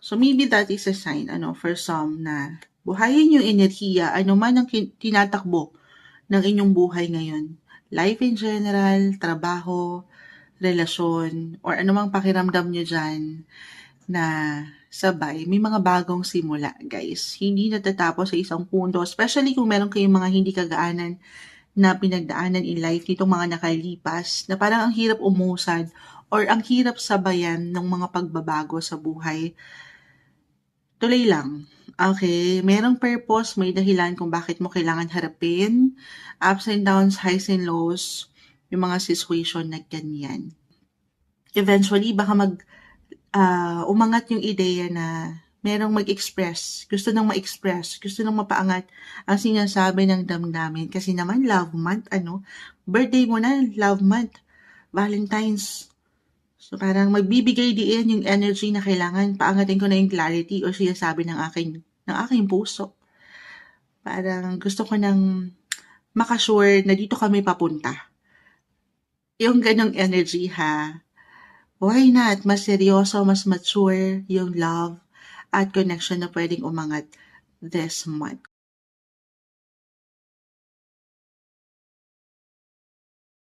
So maybe that is a sign for some na buhayin yung enerhiya, ano man ang tinatakbo ng inyong buhay ngayon. Life in general, trabaho, relasyon, or anumang pakiramdam nyo dyan na sabay, may mga bagong simula, guys. Hindi natatapos sa isang punto, especially kung meron kayong mga hindi kagaanan na pinagdaanan in life nitong mga nakalipas, na parang ang hirap umusad or ang hirap sabayan ng mga pagbabago sa buhay. Tuloy lang. Okay, merong purpose, may dahilan kung bakit mo kailangan harapin, ups and downs, highs and lows, yung mga situation na ganyan. Eventually, baka umangat yung ideya na merong mag-express, gusto nang ma-express, gusto nang mapaangat ang sinasabi ng damdamin. Kasi naman, love month, birthday mo na, love month, Valentine's. So parang magbibigay diin yung energy na kailangan paangatin ko na yung clarity o sinasabi ng aking puso. Parang gusto ko nang makasure na dito kami papunta. Yung ganong energy ha. Why not? Mas seryoso, mas mature yung love at connection na pwedeng umangat this month.